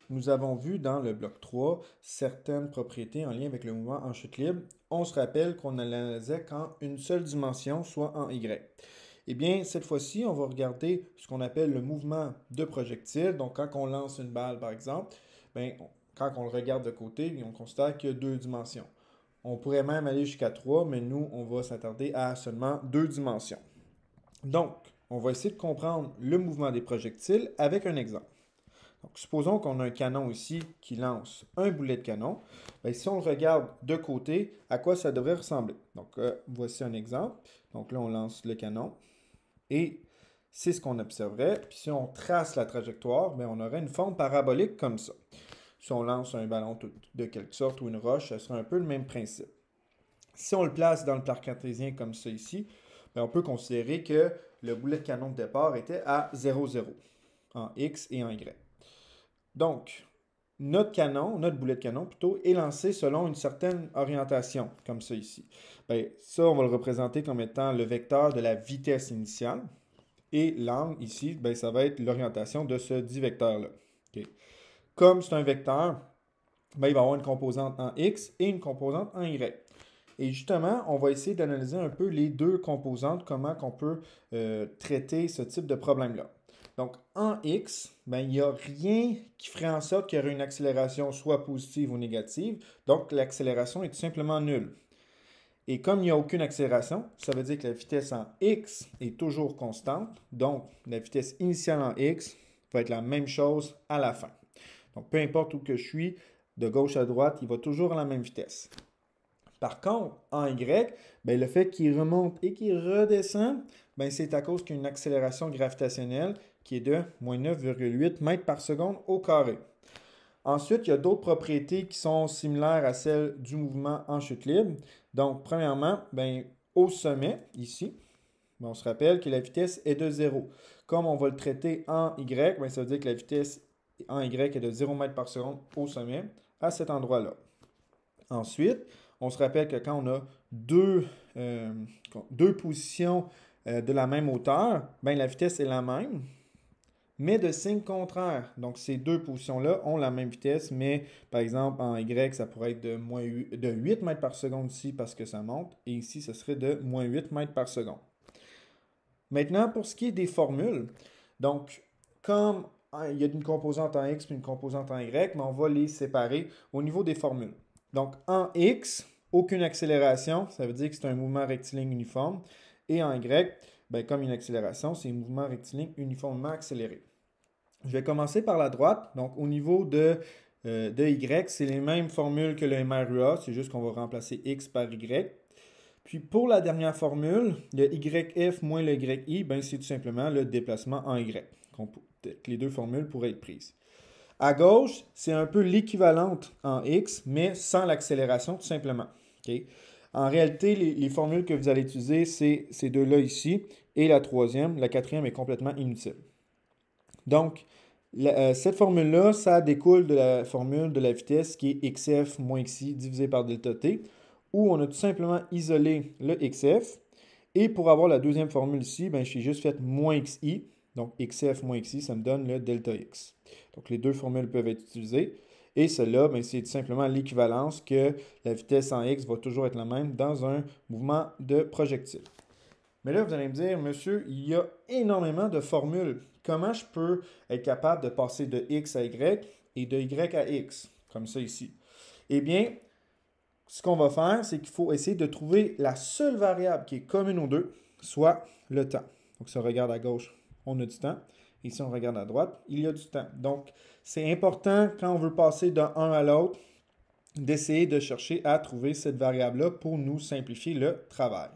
nous avons vu dans le bloc 3 certaines propriétés en lien avec le mouvement en chute libre. On se rappelle qu'on analysait qu'en une seule dimension, soit en Y. Eh bien, cette fois-ci, on va regarder ce qu'on appelle le mouvement de projectile. Donc, quand on lance une balle, par exemple, bien, quand on le regarde de côté, on constate qu'il y a deux dimensions. On pourrait même aller jusqu'à 3, mais nous, on va s'attarder à seulement 2 dimensions. Donc, on va essayer de comprendre le mouvement des projectiles avec un exemple. Donc, supposons qu'on a un canon ici qui lance un boulet de canon. Bien, si on le regarde de côté, à quoi ça devrait ressembler? Donc, voici un exemple. Donc là, on lance le canon et c'est ce qu'on observerait. Puis si on trace la trajectoire, bien, on aurait une forme parabolique comme ça. Si on lance un ballon de quelque sorte ou une roche, ça serait un peu le même principe. Si on le place dans le plan cartésien comme ça ici, bien, on peut considérer que le boulet de canon de départ était à 0, 0, en X et en Y. Donc, notre boulet de canon plutôt, est lancé selon une certaine orientation, comme ça ici. Bien, ça, on va le représenter comme étant le vecteur de la vitesse initiale. Et l'angle ici, bien, ça va être l'orientation de ce dit vecteur-là. Okay. Comme c'est un vecteur, bien, il va y avoir une composante en X et une composante en Y. Et justement, on va essayer d'analyser un peu les deux composantes, comment on peut traiter ce type de problème-là. Donc, en X, ben, il n'y a rien qui ferait en sorte qu'il y aurait une accélération soit positive ou négative. Donc, l'accélération est tout simplement nulle. Et comme il n'y a aucune accélération, ça veut dire que la vitesse en X est toujours constante. Donc, la vitesse initiale en X va être la même chose à la fin. Donc, peu importe où que je suis, de gauche à droite, il va toujours à la même vitesse. Par contre, en Y, bien, le fait qu'il remonte et qu'il redescend, bien, c'est à cause qu'il y a une accélération gravitationnelle qui est de moins 9,8 mètres par seconde au carré. Ensuite, il y a d'autres propriétés qui sont similaires à celles du mouvement en chute libre. Donc, premièrement, bien, au sommet, ici, bien, on se rappelle que la vitesse est de 0. Comme on va le traiter en Y, bien, ça veut dire que la vitesse en Y est de 0 mètres par seconde au sommet, à cet endroit-là. Ensuite, on se rappelle que quand on a deux positions de la même hauteur, bien, la vitesse est la même, mais de signe contraire. Donc, ces deux positions-là ont la même vitesse, mais par exemple, en Y, ça pourrait être de 8 mètres par seconde ici parce que ça monte, et ici, ce serait de moins 8 mètres par seconde. Maintenant, pour ce qui est des formules, donc, comme il y a une composante en X et une composante en Y, mais on va les séparer au niveau des formules. Donc, en X, aucune accélération, ça veut dire que c'est un mouvement rectiligne uniforme. Et en Y, bien, comme une accélération, c'est un mouvement rectiligne uniformément accéléré. Je vais commencer par la droite. Donc, au niveau de Y, c'est les mêmes formules que le MRUA, c'est juste qu'on va remplacer X par Y. Puis pour la dernière formule, le YF moins le YI, ben, c'est tout simplement le déplacement en Y. Les deux formules pourraient être prises. À gauche, c'est un peu l'équivalente en X, mais sans l'accélération, tout simplement. Okay? En réalité, les formules que vous allez utiliser, c'est ces deux-là ici, et la troisième. La quatrième est complètement inutile. Donc, cette formule-là, ça découle de la formule de la vitesse qui est XF moins XI divisé par delta T, où on a tout simplement isolé le XF. Et pour avoir la deuxième formule ici, ben, j'ai juste fait moins XI. Donc, XF moins XI, ça me donne le delta X. Donc, les deux formules peuvent être utilisées. Et celle-là, ben, c'est tout simplement l'équivalence que la vitesse en X va toujours être la même dans un mouvement de projectile. Mais là, vous allez me dire, monsieur, il y a énormément de formules. Comment je peux être capable de passer de X à Y et de Y à X, comme ça ici? Eh bien, ce qu'on va faire, c'est qu'il faut essayer de trouver la seule variable qui est commune aux deux, soit le temps. Donc, si on regarde à gauche, on a du temps. Et si on regarde à droite, il y a du temps. Donc, c'est important, quand on veut passer d'un à l'autre, d'essayer de chercher à trouver cette variable-là pour nous simplifier le travail.